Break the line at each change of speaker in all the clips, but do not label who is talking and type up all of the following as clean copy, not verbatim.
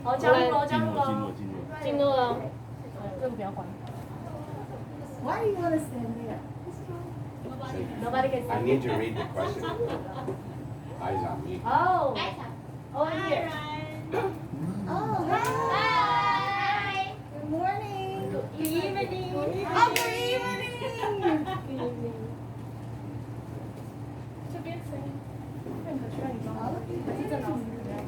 好，加入喽，加入喽，
进入了。
这个不要关。
Why do you want to stand there?
Nobody can see.
I need to read the question. Eyes on me.
Oh. Over here.
Oh, hi. Good morning.
Good evening.
Oh, good evening.
这边声音，认可需要你帮忙，还是郑老师比较好？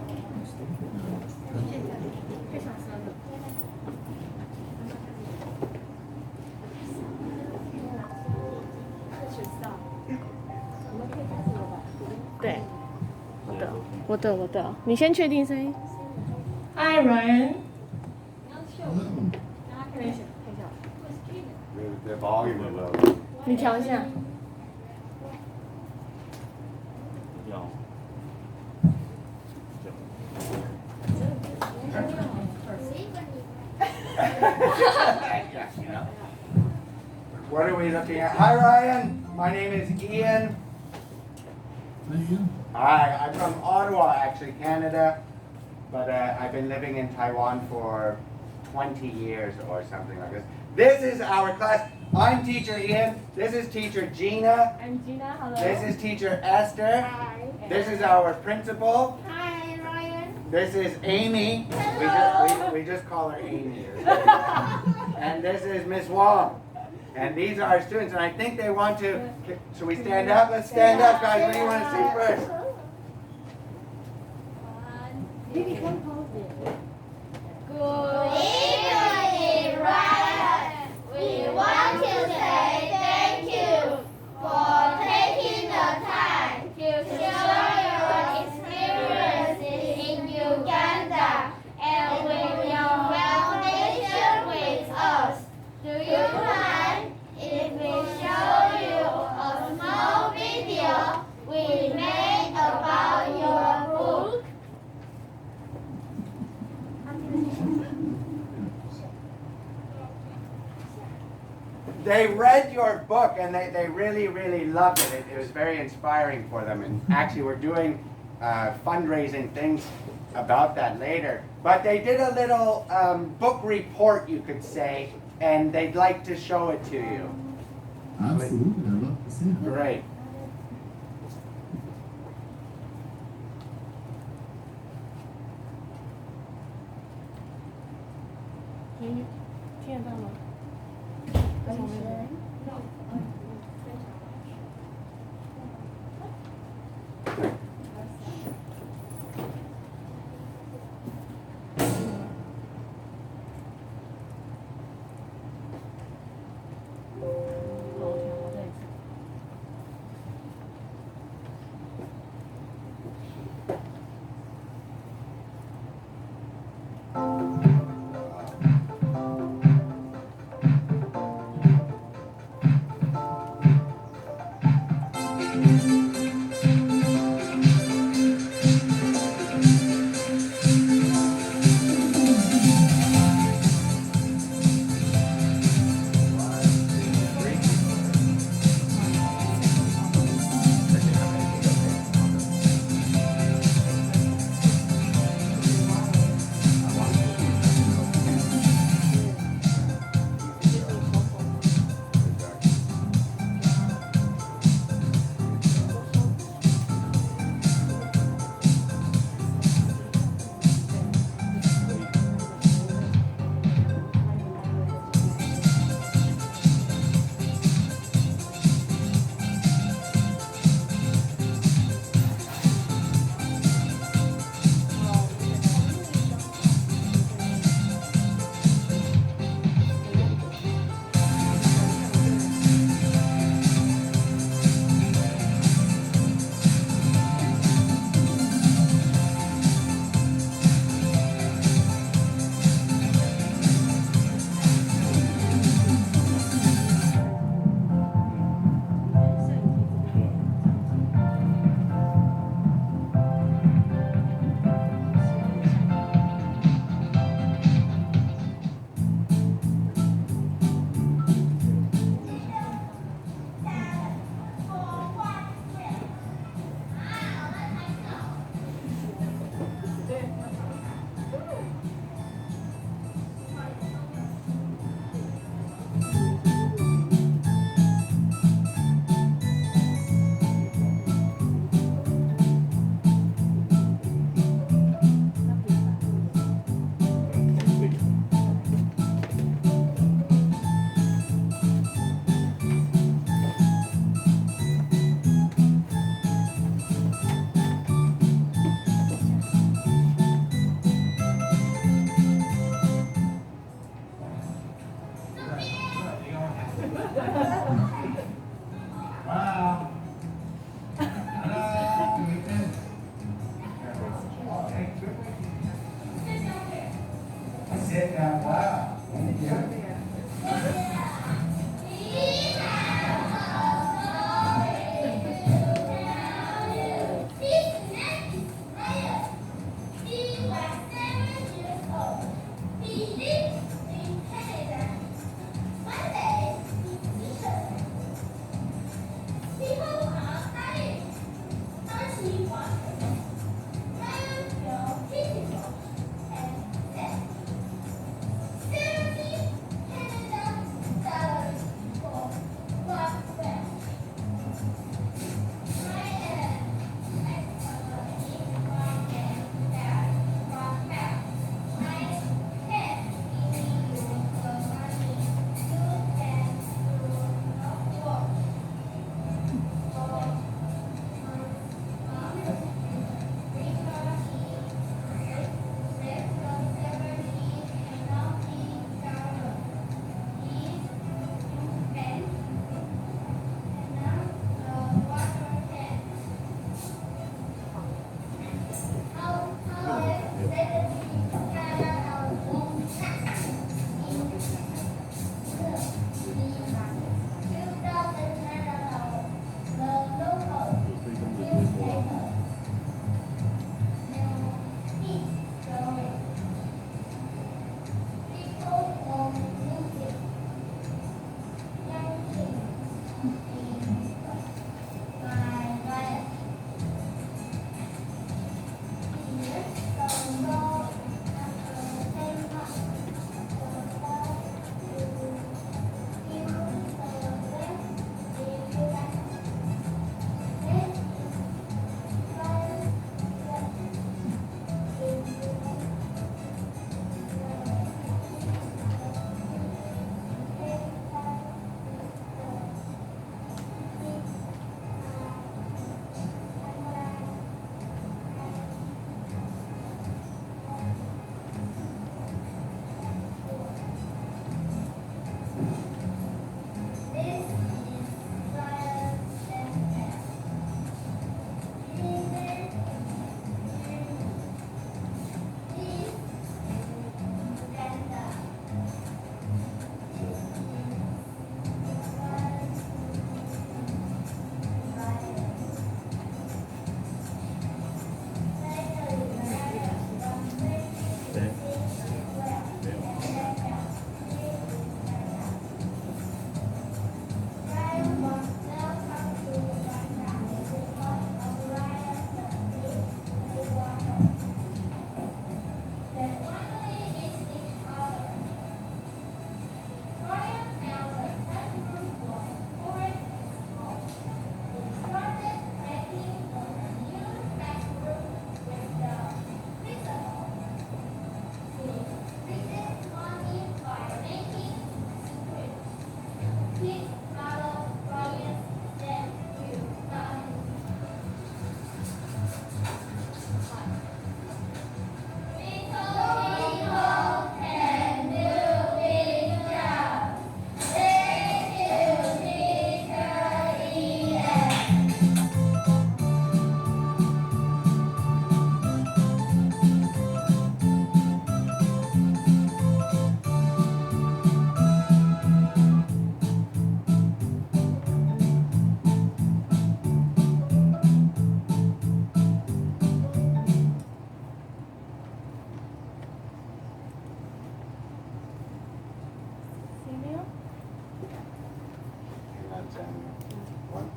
太小声了。对，我的，你先确定声音。Hi Ryan。看一下，看一下。
The volume a little.
你调一下。
What are we looking at? Hi Ryan, my name is Ian. Hi, I'm from Ottawa, actually, Canada, but I've been living in Taiwan for 20 years or something like this. This is our class. I'm teacher Ian. This is teacher Gina.
I'm Gina. Hello.
This is teacher Esther.
Hi.
This is our principal.
Hi Ryan.
This is Amy. We just call her Amy. And this is Miss Wong. And these are our students, and I think they want to. Should we stand up? Let's stand up, guys. What do you want to see first?
Good evening, Ryan. We want to say thank you for taking the time to share your experiences in Uganda and with your foundation with us. Do you mind if we show you a small video we made about your book?
They read your book and they really, really loved it. It was very inspiring for them. And actually, we're doing fundraising things about that later. But they did a little book report, you could say, and they'd like to show it to you.
Absolutely, I'd love to see it.
Great.
Can you 听得到吗？
Are you sharing?
sit down. Wow. Thank you.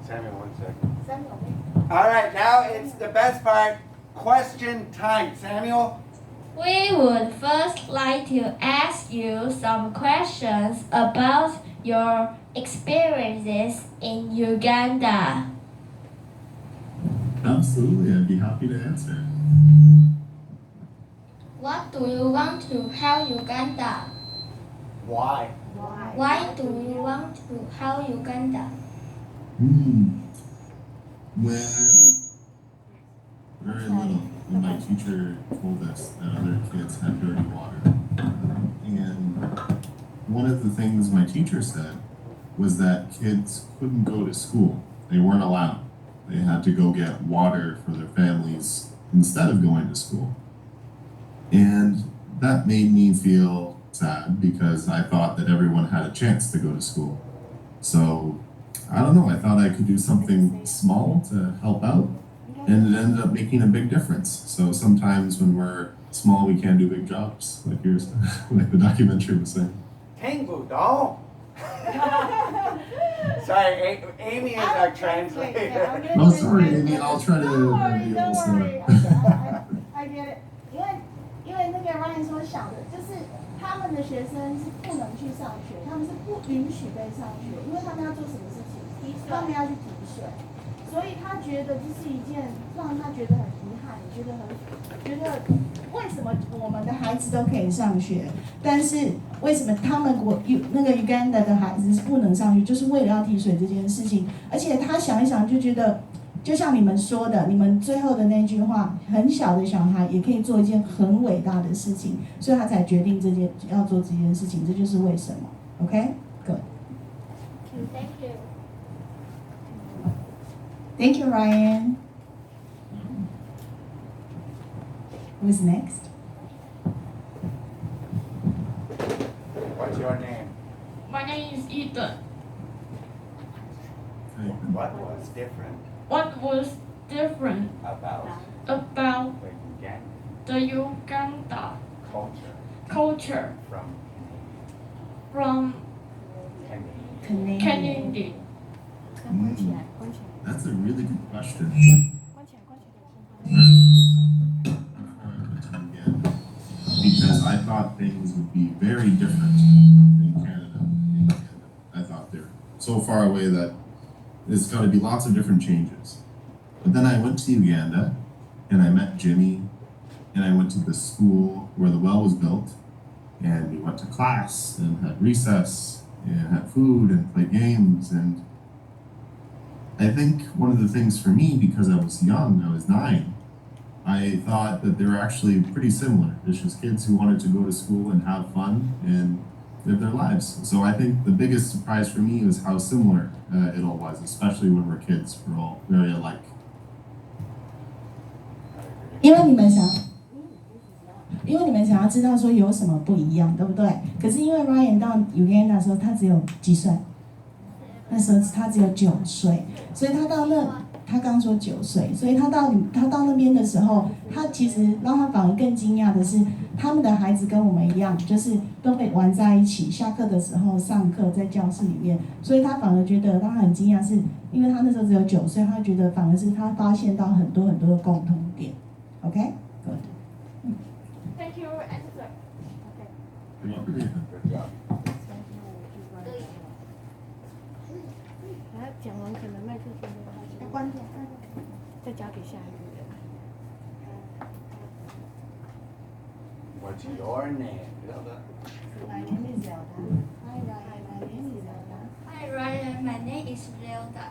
Samuel, 1 second. All right, now it's the best part, question time. Samuel?
We would first like to ask you some questions about your experiences in Uganda.
Absolutely, I'd be happy to answer.
What do you want to help Uganda?
Why?
Why do you want to help Uganda?
When very little, when my teacher told us that other kids had dirty water, and one of the things my teacher said was that kids couldn't go to school. They weren't allowed. They had to go get water for their families instead of going to school. And that made me feel sad because I thought that everyone had a chance to go to school. So I don't know, I thought I could do something small to help out, and it ended up making a big difference. So sometimes when we're small, we can do big jobs, like yours, like the documentary was saying.
Tango doll. Sorry, Amy is our translator.
Oh, sorry, Amy. I'll try to
Don't worry,
be
don't
also.
worry. I get it. 因为那个 Ryan 所想的就是他们的学生是不能去上学，他们是不允许被上学，因为他们要做什么事情？他们要去提水，所以他觉得这是一件让他觉得很遗憾，觉得为什么我们的孩子都可以上学，但是为什么他们那个 Uganda 的孩子是不能上学，就是为了要提水这件事情。而且他想一想就觉得，就像你们说的，你们最后的那句话，很小的小孩也可以做一件很伟大的事情，所以他才决定要做这件事情，这就是为什么。OK， good。Thank
you.
Thank you, Ryan. Who's next?
What's your name?
My name is Ethan.
What was different
What was different
about
about
the Uganda
the Uganda
culture
culture
from
from
Canada?
Canada?
That's a really good question. Because I thought things would be very different in Canada. I thought they're so far away that there's got to be lots of different changes. But then I went to Uganda and I met Jimmy and I went to the school where the well was built and we went to class and had recess and had food and played games. And I think one of the things for me, because I was young, I was 9, I thought that they were actually pretty similar. It's just kids who wanted to go to school and have fun and live their lives. So I think the biggest surprise for me was how similar it all was, especially when we're kids. We're all very alike.
因为你们想要知道说有什么不一样，对不对？可是因为 Ryan 到 Uganda 的时候，他只有几岁？那时候他只有9岁，所以他刚说9岁，所以他到那边的时候，他其实让他反而更惊讶的是，他们的孩子跟我们一样，就是都会玩在一起，下课的时候上课在教室里面，所以他反而觉得让他很惊讶，是因为他那时候只有9岁，他觉得反而是他发现到很多很多的共同点。OK， good。Thank
you, answer.
Good job.
他讲完可能麦克风
要关掉。
再交给下一个人。
What's your name? Hilda?
My name is Zelda. Hi Ryan, my name is Zelda.
Hi Ryan, my name is Zelda.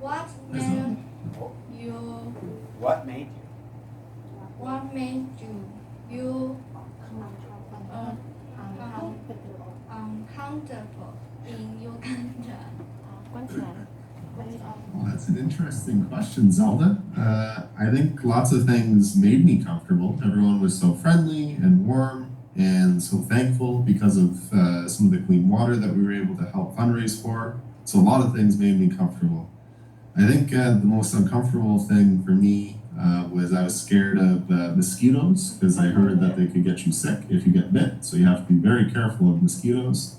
What made you
What made you?
Uncomfortable in Uganda?
关起来。
Well, that's an interesting question, Zelda. I think lots of things made me comfortable. Everyone was so friendly and warm and so thankful because of some of the clean water that we were able to help fundraise for. So a lot of things made me comfortable. I think the most uncomfortable thing for me was I was scared of mosquitoes because I heard that they could get you sick if you get bit. So you have to be very careful of mosquitoes.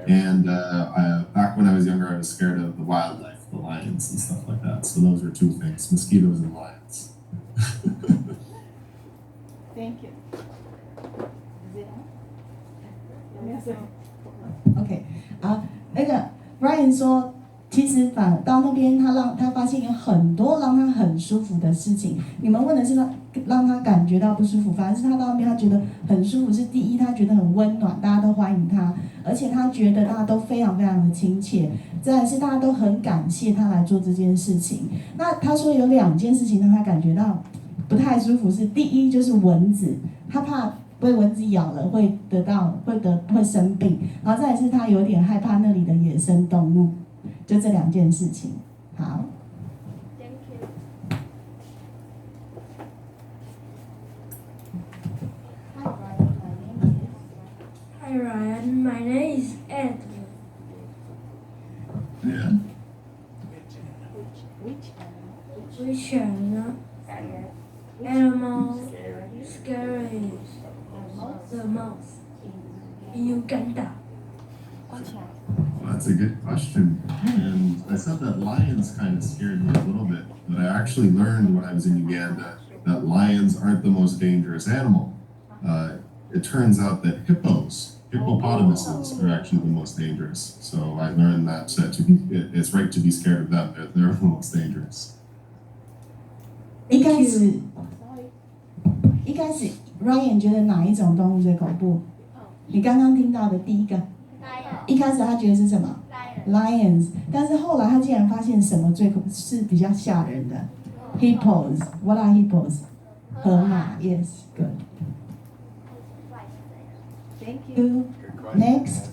And back when I was younger, I was scared of the wildlife, the lions and stuff like that. So those were 2 things, mosquitoes and lions.
Thank you. OK， 好，那个 Ryan 说，其实到那边他发现有很多让他很舒服的事情。你们问的是让他感觉到不舒服，反而是他到那边他觉得很舒服。是第一，他觉得很温暖，大家都欢迎他，而且他觉得大家都非常非常的亲切。再来是大家都很感谢他来做这件事情。那他说有2件事情让他感觉到不太舒服，是第一就是蚊子，他怕被蚊子咬了会生病，然后再来是他有点害怕那里的野生动物，就这2件事情。好。
Thank you.
Hi Ryan.
Hi Ryan, my name is Ed.
Yeah.
Which animal scares the most in Uganda?
Well, that's a good question. And I said that lions kind of scared me a little bit, but I actually learned when I was in Uganda that lions aren't the most dangerous animal. It turns out that hippopotamuses are actually the most dangerous. So I learned that it's right to be scared of them. They're the most dangerous.
一开始 Ryan 觉得哪一种动物最恐怖？你刚刚听到的第一个，一开始他觉得是什么 ？Lions， 但是后来他竟然发现什么是比较吓人的 ？Hippos。What are hippos？ 河马。Yes, good. Thank you. Next.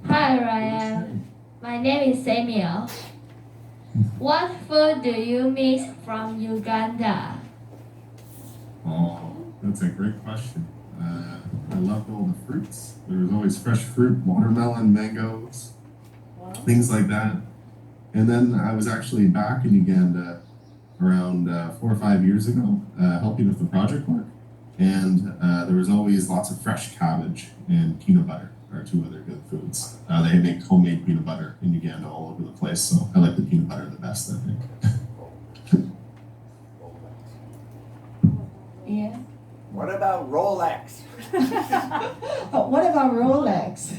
Hi Ryan, my name is Samuel. What food do you miss from Uganda?
Oh, that's a great question. I loved all the fruits. There was always fresh fruit, watermelon, mangoes, things like that. And then I was actually back in Uganda around 4 or 5 years ago, helping with the project work. And there was always lots of fresh cabbage and peanut butter are two other good foods. They make homemade peanut butter in Uganda all over the place, so I like the peanut butter the best, I think.
Yeah.
What about Rolex?
What about Rolex?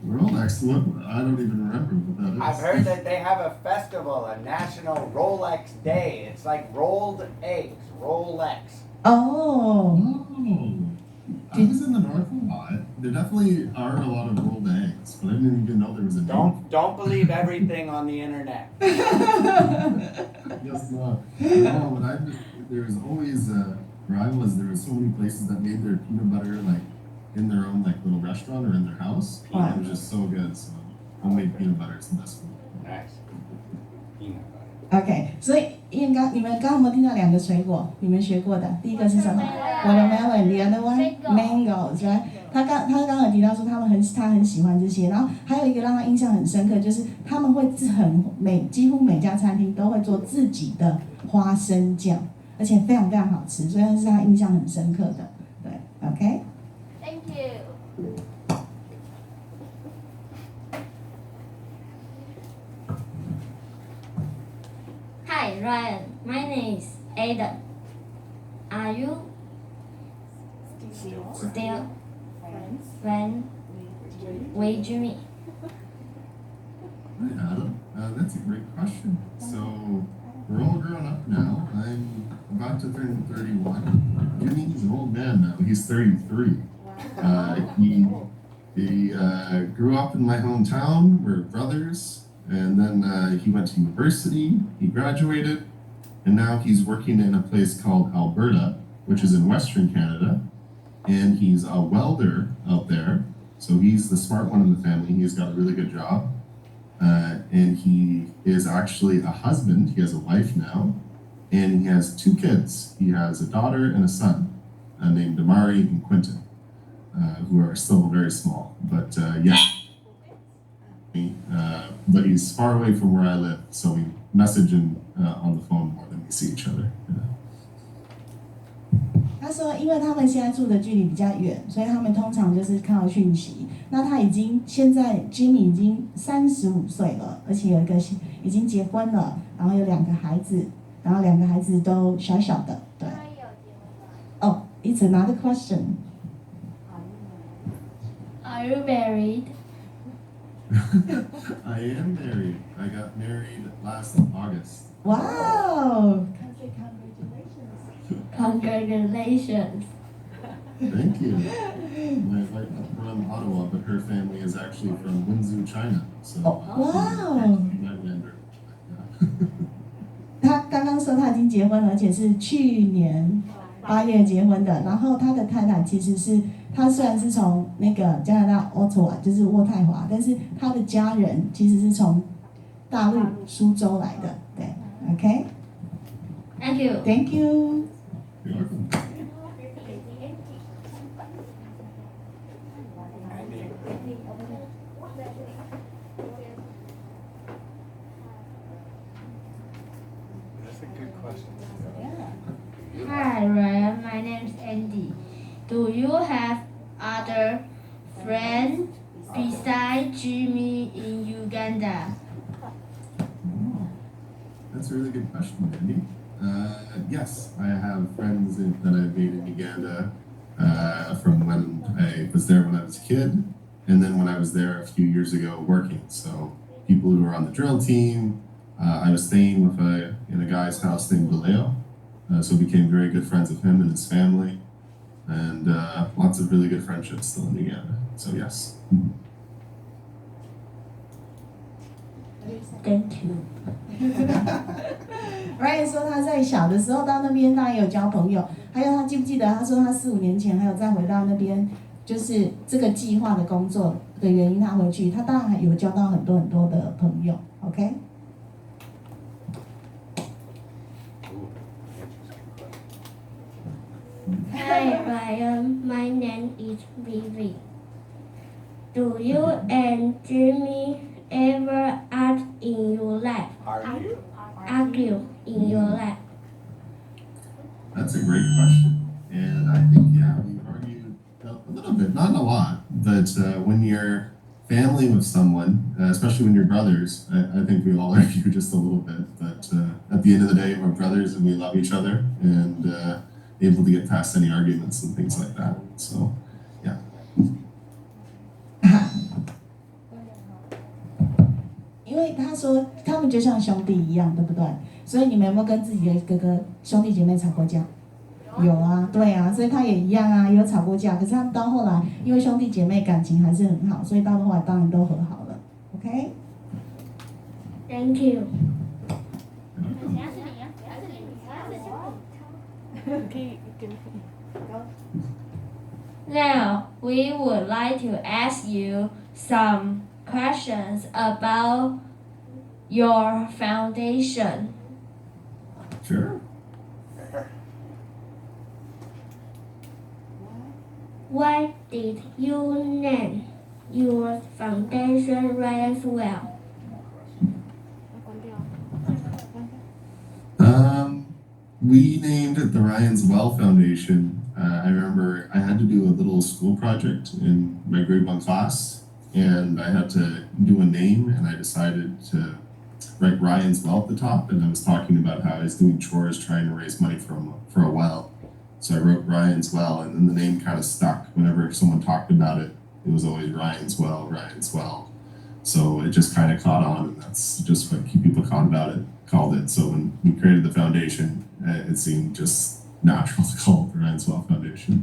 Rolex, I don't even remember what that is.
I've heard that they have a festival, a national Rolex Day. It's like rolled eggs, Rolex.
Oh.
I was in the North a lot. There definitely are a lot of rolled eggs, but I didn't even know there was a name.
Don't believe everything on the internet.
Yes, no. No, but there was always where I was. There was so many places that made their peanut butter like in their own like little restaurant or in their house.
Wow.
It was just so good. So homemade peanut butter is the best food.
Nice. Peanut butter.
OK， 所以你们刚刚有没有听到两个水果？你们学过的，第一个是什么 ？Watermelon，the other one，mangoes，right？ 他刚刚有提到说他很喜欢这些，然后还有一个让他印象很深刻，就是他们会几乎每家餐厅都会做自己的花生酱，而且非常非常好吃，所以那是他印象很深刻的。对 ，OK。
Thank you. Hi Ryan, my name is Aiden. Are you still friends with Jimmy?
Hi, Adam. That's a great question. So, we're all grown up now. I'm about to turn 31. Jimmy's an old man now. He's 33. He grew up in my hometown. We're brothers. And then he went to university. He graduated. And now he's working in a place called Alberta, which is in Western Canada. And he's a welder out there. So he's the smart one in the family. He's got a really good job. And he is actually a husband. He has a wife now. And he has 2 kids. He has a daughter and a son named Damari and Quentin, who are still very small. But yeah. But he's far away from where I live. So we message him on the phone more than we see each other. Yeah.
他说，因为他们现在住的距离比较远，所以他们通常就是靠讯息。那他现在 Jimmy 已经35岁了，而且有一个已经结婚了，然后有2个孩子，然后2个孩子都小小的，对。Oh, it's another question.
Are you married?
I am married. I got married last August.
Wow!
Congratulations.
Thank you. My wife is from Ottawa, but her family is actually from Windsor, China. So,
Wow!
Lander.
他刚刚说他已经结婚了，而且是去年8月结婚的。然后他的太太其实是，他虽然是从那个加拿大 Ottawa， 就是渥太华，但是他的家人其实是从大陆苏州来的。对 ，OK。
Thank you.
Thank you.
You're
question.
Yeah.
Hi, Ryan. My name's Andy. Do you have other friends besides Jimmy in Uganda?
Oh, that's a really good question, Andy. Yes, I have friends that I've made in Uganda from when I was there when I was a kid, and then when I was there a few years ago working. So people who were on the drill team. I was staying with in a guy's house named Valeo, so became very good friends with him and his family, and lots of really good friendships still in Uganda. So yes.
Thank you.
Ryan 说他在小的时候到那边，他也有交朋友。还有他记不记得？他说他4、5年前还有再回到那边，就是这个计划的工作的原因，他回去，他当然还有交到很多很多的朋友。OK。
Hi, Ryan. My name is Vivi. Do you and Jimmy ever argue in your life? Argue in your life?
That's a great question. And I think, yeah, we've argued a little bit, not a lot, but when you're family with someone, especially when you're brothers, I think we all argue just a little bit. But at the end of the day, we're brothers and we love each other and able to get past any arguments and things like that. So, yeah.
因为他说他们就像兄弟一样，对不对？所以你们有没有跟自己的哥哥兄弟姐妹吵过架？有啊，对啊，所以他也一样啊，也有吵过架。可是他们到后来，因为兄弟姐妹感情还是很好，所以到后来当然都和好了。OK。
Thank you. Now, we would like to ask you some questions about your foundation.
Sure.
Why did you name your foundation Ryan's Well?
We named it the Ryan's Well Foundation. I remember I had to do a little school project in my grade 1 class, and I had to do a name, and I decided to write Ryan's Well at the top, and I was talking about how I was doing chores trying to raise money for a well. So I wrote Ryan's Well, and then the name kind of stuck. Whenever someone talked about it, it was always Ryan's Well, Ryan's Well. So it just kind of caught on, and that's just what people called it. So when we created the foundation, it seemed just natural to call it the Ryan's Well Foundation.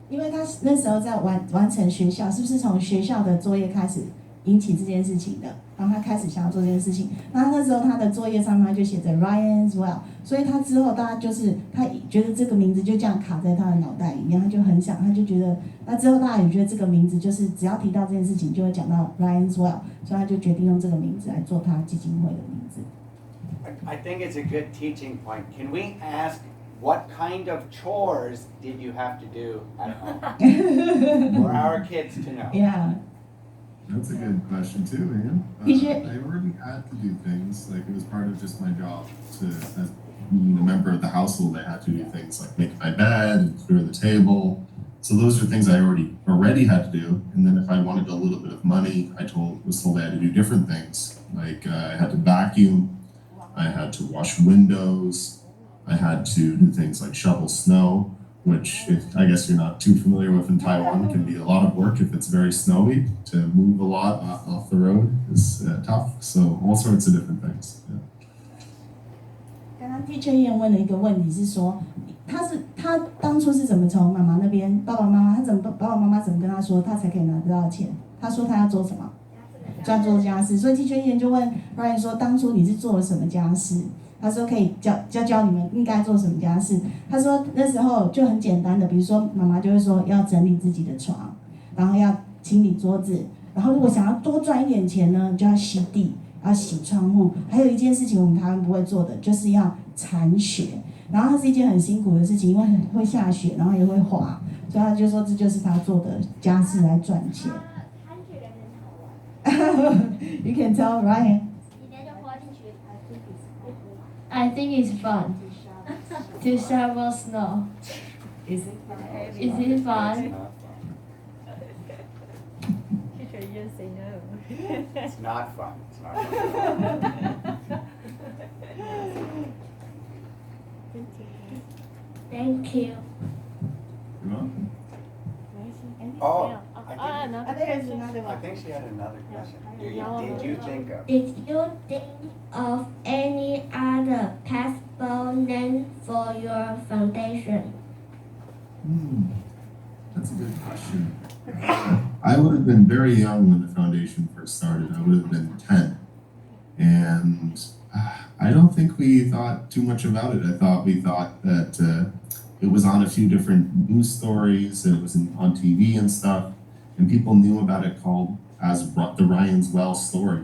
因为他那时候在完成学校，是不是从学校的作业开始引起这件事情的？然后他开始想要做这件事情，然后那时候他的作业上面他就写着 Ryan's Well， 所以他之后大家就是他觉得这个名字就这样卡在他的脑袋里面，他就很想，他就觉得那之后大家也觉得这个名字就是只要提到这件事情就会讲到 Ryan's Well， 所以他就决定用这个名字来做他基金会的名字。
I think it's a good teaching point. Can we ask what kind of chores did you have to do at home for our kids to know?
Yeah.
That's a good question too, man. I already had to do things, like it was part of just my job as being a member of the household. I had to do things like make my bed and clear the table. So those are things I already had to do. And then if I wanted a little bit of money, was told I had to do different things. Like I had to vacuum, I had to wash windows, I had to do things like shovel snow, which I guess you're not too familiar with in Taiwan, can be a lot of work if it's very snowy. To move a lot off the road is tough. So all sorts of different things. Yeah.
刚刚 Teacher Ian 问了一个问题是说，他当初是怎么从妈妈那边爸爸妈妈怎么跟他说他才可以拿得到钱？他说他要做什么？专做家事。所以 Teacher Ian 就问 Ryan 说，当初你是做了什么家事？他说可以教你们应该做什么家事。他说那时候就很简单的，比如说妈妈就会说要整理自己的床，然后要清理桌子，然后如果想要多赚一点钱呢，就要吸地，要洗窗户。还有一件事情我们台湾不会做的，就是要铲雪。然后它是一件很辛苦的事情，因为会下雪，然后也会滑，所以他就说这就是他做的家事来赚钱。
铲雪感觉很好玩。
You can tell Ryan.
你连就滑进去。I think it's fun to shovel snow.
Is it fun?
Is it fun?
Teacher, you say no.
It's not fun. It's not fun.
Thank you.
You're welcome.
Oh,
no.
I think there's another
I
one.
think she had another question. Did you think of?
Did you think of any other possible name for your foundation?
That's a good question. I would have been very young when the foundation first started. I would have been 10. And I don't think we thought too much about it. We thought that it was on a few different news stories, and it was on TV and stuff, and people knew about it called as the Ryan's Well story.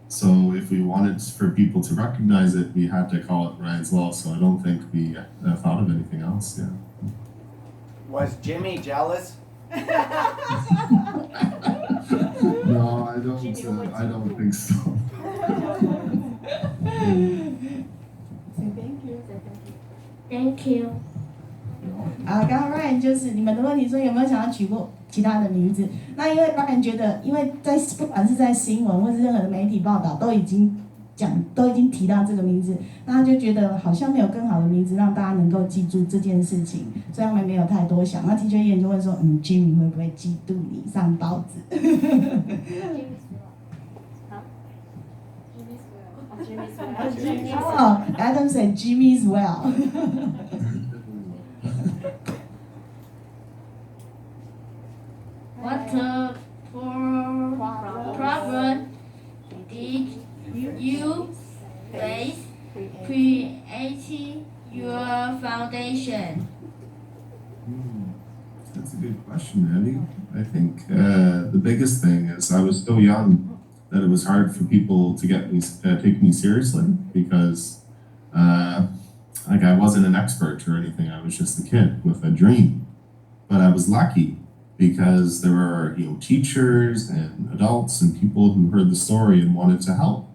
So if we wanted for people to recognize it, we had to call it Ryan's Well. So I don't think we thought of anything else. Yeah.
Was Jimmy jealous?
No, I don't. I don't think so.
Say thank you.
Thank you.
刚刚 Ryan 就是你们的问题说有没有想要取过其他的名字？那因为 Ryan 觉得，因为不管是在新闻或是任何的媒体报道都已经提到这个名字，那他就觉得好像没有更好的名字让大家能够记住这件事情，所以他们没有太多想。那 Teacher Yan 就问说，Jimmy 会不会嫉妒你上报纸哦 Adam said Jimmy's well.
What problem did you face creating your foundation?
That's a good question, Andy. I think the biggest thing is I was so young that it was hard for people to take me seriously because like I wasn't an expert or anything. I was just a kid with a dream. But I was lucky because there were teachers and adults and people who heard the story and wanted to help.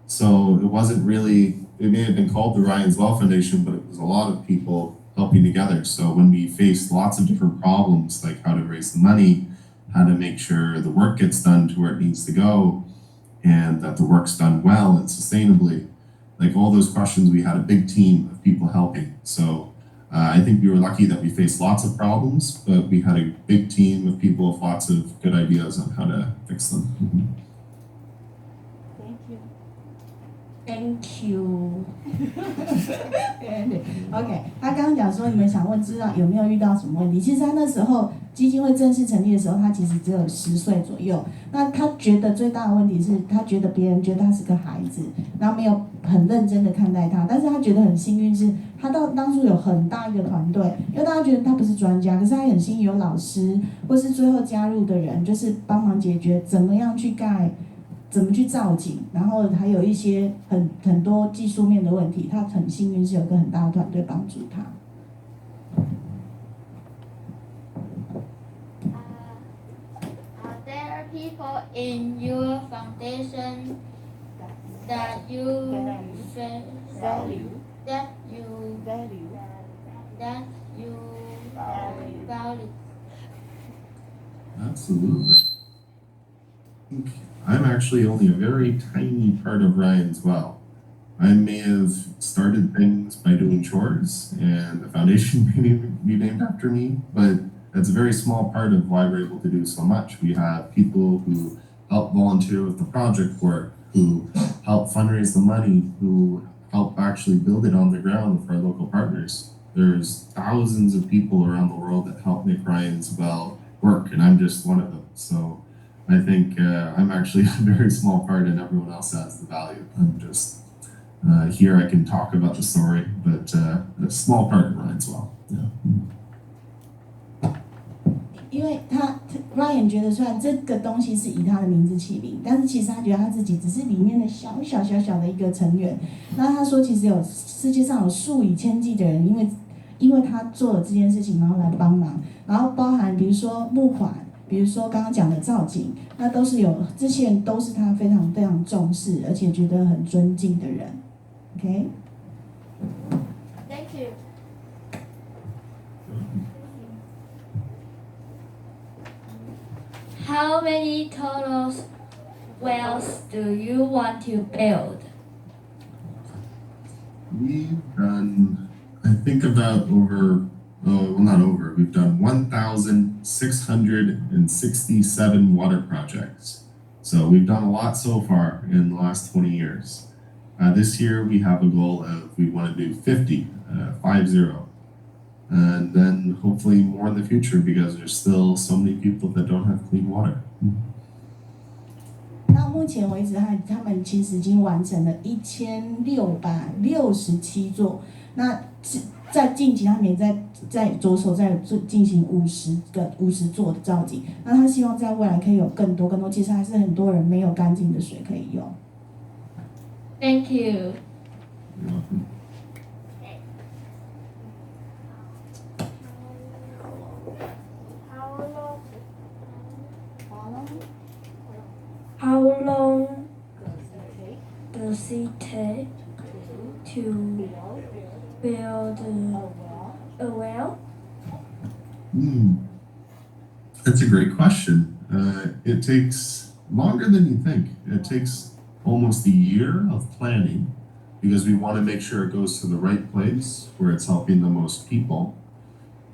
So it wasn't really, it may have been called the Ryan's Well Foundation, but it was a lot of people helping together. So when we faced lots of different problems, like how to raise the money, how to make sure the work gets done to where it needs to go, and that the work's done well and sustainably, like all those questions, we had a big team of people helping. So I think we were lucky that we faced lots of problems, but we had a big team of people with lots of good ideas on how to fix them.
Thank you. OK， 他刚刚讲说你们想问知道有没有遇到什么问题？其实他那时候基金会正式成立的时候，他其实只有10岁左右。那他觉得最大的问题是他觉得别人觉得他是个孩子，然后没有很认真的看待他。但是他觉得很幸运是，他当初有很大一个团队，因为大家觉得他不是专家，可是他很幸运有老师或是最后加入的人，就是帮忙解决怎么样去盖。怎么去造景，然后还有一些很多技术面的问题，他很幸运是有个很大的团队帮助他。
Are there people in your foundation that you value?
Absolutely. I'm actually only a very tiny part of Ryan's Well. I may have started things by doing chores, and the foundation may be named after me, but that's a very small part of why we're able to do so much. We have people who help volunteer with the project work, who help fundraise the money, who help actually build it on the ground with our local partners. There's thousands of people around the world that help make Ryan's Well work, and I'm just one of them. So I think I'm actually a very small part and everyone else adds the value. I'm just here I can talk about the story, but a small part of Ryan's Well. Yeah.
因为Ryan 觉得虽然这个东西是以他的名字起名，但是其实他觉得他自己只是里面的小的一个成员。那他说，其实世界上有数以千计的人，因为他做了这件事情，然后来帮忙，然后包含比如说募款，比如说刚刚讲的造景，那都是这些人都是他非常非常重视，而且觉得很尊敬的人。OK。
you.
How many total wells do you want to build?
We've done, I think about we've done 1,667 water projects. So we've done a lot so far in the last 20 years. This year we have a goal of we want to do 50, 50. And then hopefully more in the future because there's still so many people that don't have clean water.
到目前为止，他们其实已经完成了1667座。那在近期，他们也在着手在进行50座的造景。那他希望在未来可以有更多，其实还是很多人没有干净的水可以用。
Thank you.
You're welcome.
How long does it take to build a well?
That's a great question. It takes longer than you think. It takes almost a year of planning because we want to make sure it goes to the right place where it's helping the most people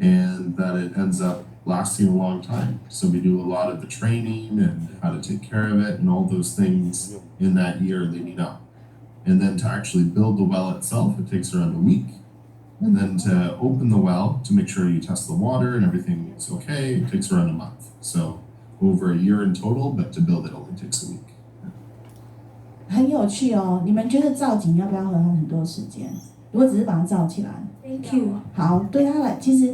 and that it ends up lasting a long time. So we do a lot of the training and how to take care of it and all those things in that year leading up. And then to actually build the well itself, it takes around a week. And then to open the well, to make sure you test the water and everything is okay, it takes around a month. So over a year in total, but to build it only takes a week.
很有趣哦，你们觉得造景要不要花很多时间？如果只是把它造起来
Thank you.
好，对他来，其实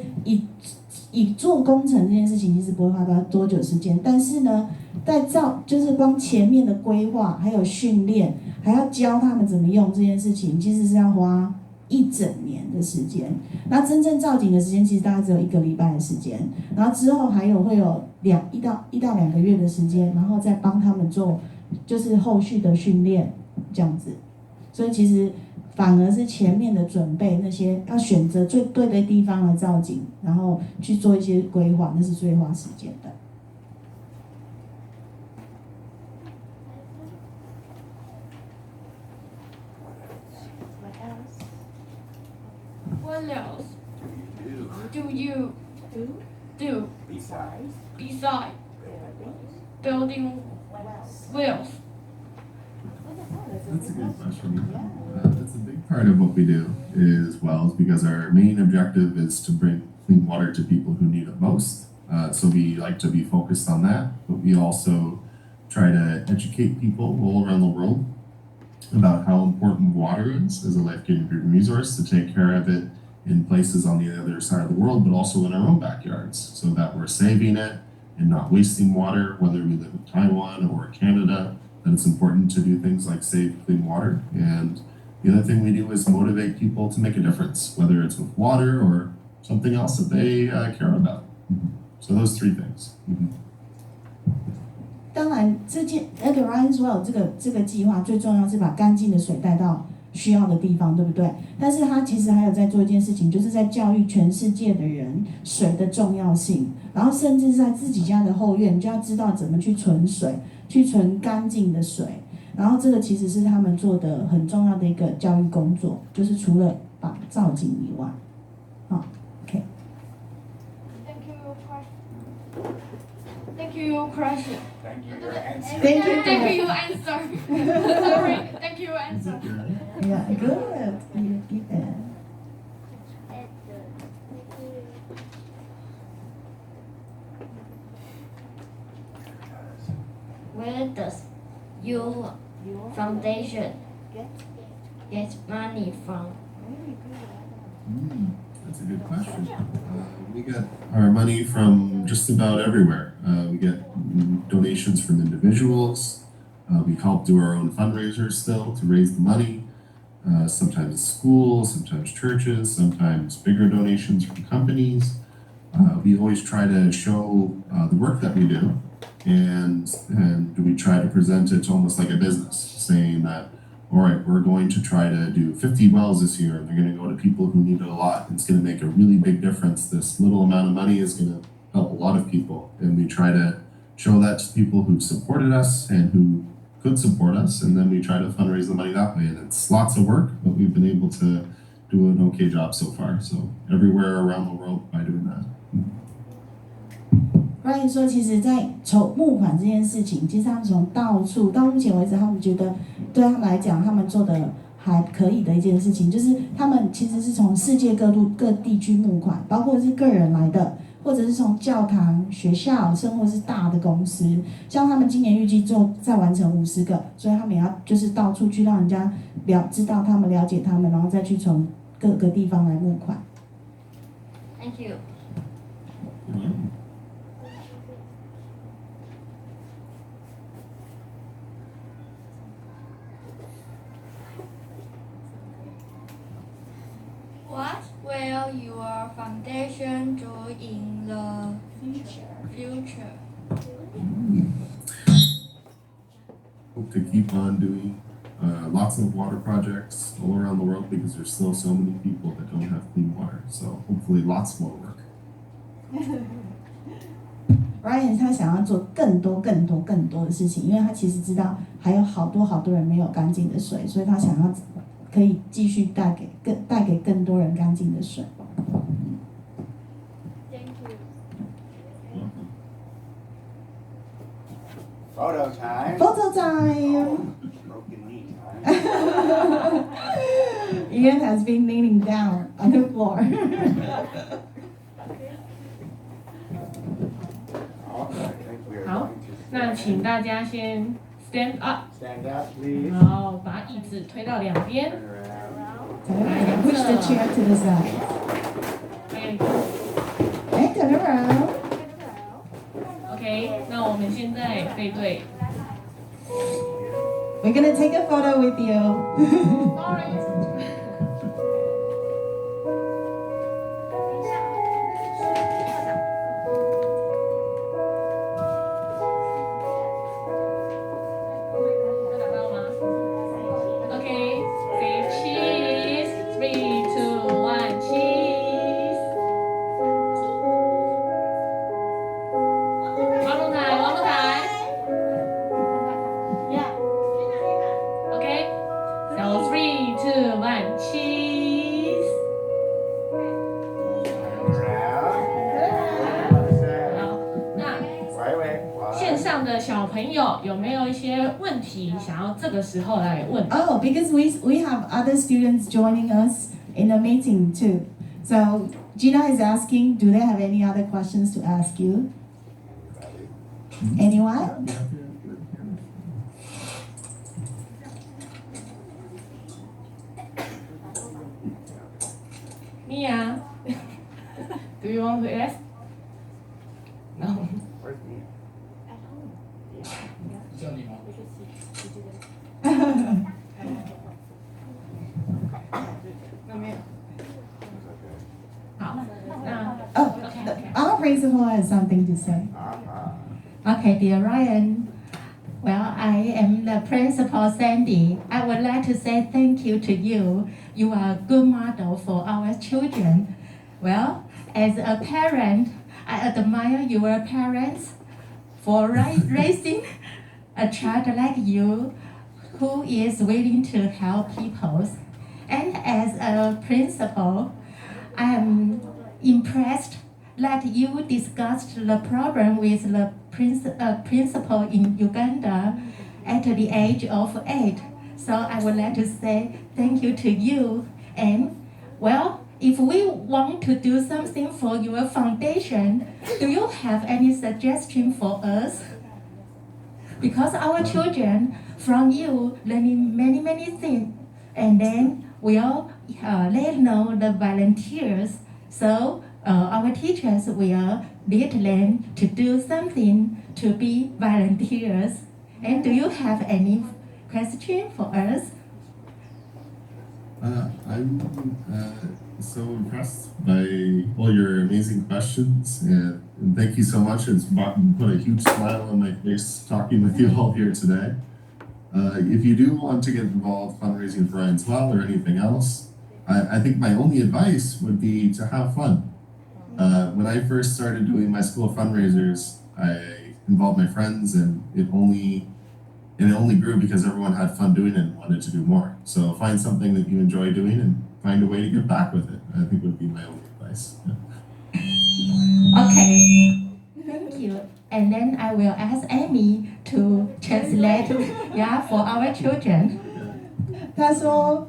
以做工程这件事情，其实不会花到多久时间。但是呢，在就是光前面的规划，还有训练，还要教他们怎么用这件事情，其实是要花1整年的时间。那真正造景的时间，其实大概只有1个礼拜的时间。然后之后会有1到2个月的时间，然后再帮他们做就是后续的训练这样子。所以其实反而是前面的准备那些要选择最对的地方来造景，然后去做一些规划，那是最花时间的。
What else do you do besides building wells?
That's a good question. That's a big part of what we do is wells because our main objective is to bring clean water to people who need it most. So we like to be focused on that, but we also try to educate people all around the world about how important water is as a life-giving resource, to take care of it in places on the other side of the world, but also in our own backyards, so that we're saving it and not wasting water, whether we live in Taiwan or Canada. Then it's important to do things like save clean water. And the other thing we do is motivate people to make a difference, whether it's with water or something else that they care about. So those 3 things.
当然，那个 Ryan's Well 这个计划最重要是把干净的水带到需要的地方，对不对？但是他其实还有在做一件事情，就是在教育全世界的人水的重要性，然后甚至在自己家的后院，你就要知道怎么去存水，去存干净的水。然后这个其实是他们做的很重要的一个教育工作，就是除了把造景以外，好 ，OK。Thank
you, question.
Thank you. Your answer.
Thank you.
Thank you, answer. Sorry. Thank you, answer.
Yeah, good. You did that.
Where does your foundation get money from?
That's a good question. We get our money from just about everywhere. We get donations from individuals. We help do our own fundraisers still to raise the money. Sometimes schools, sometimes churches, sometimes bigger donations from companies. We always try to show the work that we do, and we try to present it almost like a business, saying that all right, we're going to try to do 50 wells this year, and they're going to go to people who need it a lot. It's going to make a really big difference. This little amount of money is going to help a lot of people, and we try to show that to people who supported us and who could support us, and then we try to fundraise the money that way. And it's lots of work, but we've been able to do an okay job so far. So everywhere around the world by doing that.
Ryan 说，其实，在筹募款这件事情，其实他们从到处到目前为止，他们觉得对他们来讲，他们做的还可以的一件事情，就是他们其实是从世界各地去募款，包括是个人来的，或者是从教堂、学校，甚或是大的公司。像他们今年预计再完成50个，所以他们也要就是到处去让人家知道他们、了解他们，然后再去从各个地方来募款。
Thank you. What will your foundation do in the future?
Hope to keep on doing lots of water projects all around the world because there's still so many people that don't have clean water. So hopefully lots more work.
Ryan 他想要做更多的事情，因为他其实知道还有好多人没有干净的水，所以他想要可以继续带给更多人干净的水。
Thank you.
Photo time.
Photo time.
Broken knee time.
Ian has been kneeling down on the floor.
Okay, I think we are
好
going to
那请大家先 stand up，
stand up, please.
然后把椅子推到两边，
Turn around.
Push the chair to the side.
对
And turn around.
OK，那我们现在背对。
We're gonna take a photo with you. 有打到吗 ？OK，say cheese， 3, 2, 1, cheese。One more time, one more time. Yeah.
OK， so 3, 2, 1, cheese。
Turn around.
好，那
Wait.
线上的小朋友有没有一些问题想要这个时候来问？
Oh, because we have other students joining us in the meeting too. So Gina is asking, do they have any other questions to ask you? Anyone?
Mia, do you want to ask? No.
Where's Mia?
叫你吗？
那没有。
It's okay.
好，那
Oh, our principal has something to say.
Okay, dear Ryan. Well, I am the principal, Sandy. I would like to say thank you to you. You are a good model for our children. Well, as a parent, I admire your parents for raising a child like you who is willing to help people. And as a principal, I am impressed that you discussed the problem with the principal in Uganda at the age of 8. So I would like to say thank you to you. And well, if we want to do something for your foundation, do you have any suggestion for us? Because our children from you learning many things, and then we'll let know the volunteers. So our teachers will lead them to do something to be volunteers. And do you have any question for us?
I'm so impressed by all your amazing questions, and thank you so much. It's put a huge smile on my face talking with you all here today. If you do want to get involved fundraising for Ryan's Well or anything else, I think my only advice would be to have fun. When I first started doing my school fundraisers, I involved my friends, and it only grew because everyone had fun doing it and wanted to do more. So find something that you enjoy doing and find a way to get back with it. I think would be my only advice.
Okay, thank you. And then I will ask Amy to translate, yeah, for our children.
他说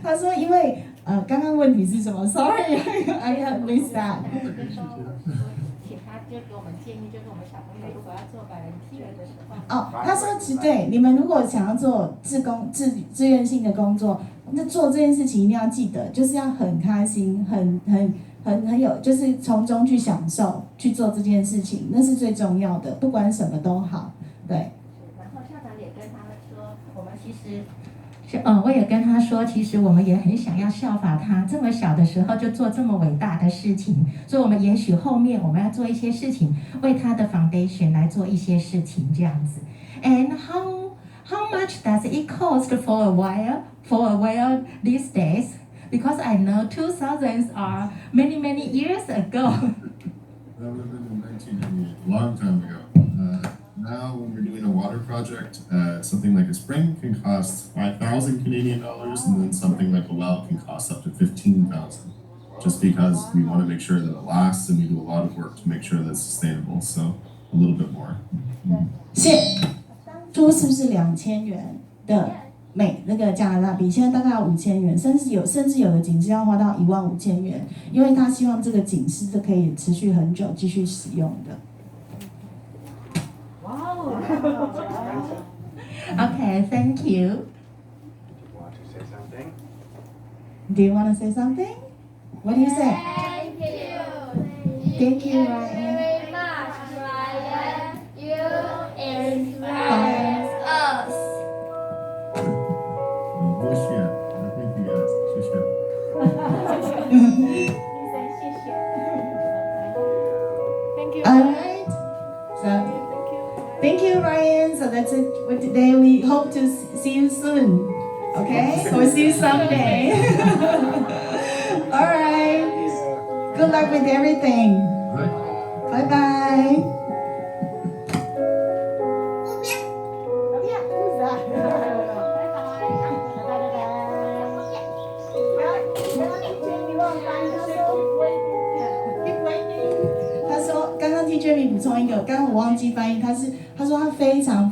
他说因为刚刚问题是什么 ？Sorry, I have missed that.
请他就给我们建议，就是我们小朋友如果要做volunteer的时候。
哦，他说其实对你们如果想要做志愿性的工作，那做这件事情一定要记得，就是要很开心，很有，就是从中去享受去做这件事情，那是最重要的，不管什么都好，对。
然后校长也跟他们说，我们其实。我也跟他说，其实我们也很想要效法他，这么小的时候就做这么伟大的事情，所以我们也许后面我们要做一些事情，为他的 foundation 来做一些事情这样子。And how much does it cost for a while these days? Because I know 2000s are many years ago.
That would have been in 1998, a long time ago. Now, when we're doing a water project, something like a spring can cost 5,000 Canadian dollars, and then something like a well can cost up to 15,000. Just because we want to make sure that it lasts, and we do a lot of work to make sure that it's sustainable. So a little bit more.
当初是不是2000元的那个加拿大币？现在大概要5000元，甚至有的井是要花到15000元，因为他希望这个井是可以持续很久继续使用的。
Okay, thank you.
Do you want to say something?
Do you want to say something? What do you say?
Thank you.
Thank you, Ryan.
Very much, Ryan. You inspire us.
I think you guys.
Thank you.
All right. So. Thank you, Ryan. So that's it for today. We hope to see you soon. Okay? Or see you someday. All right. Good luck with everything. Bye bye. Teacher 补充一个，刚刚我忘记翻译，他说他非常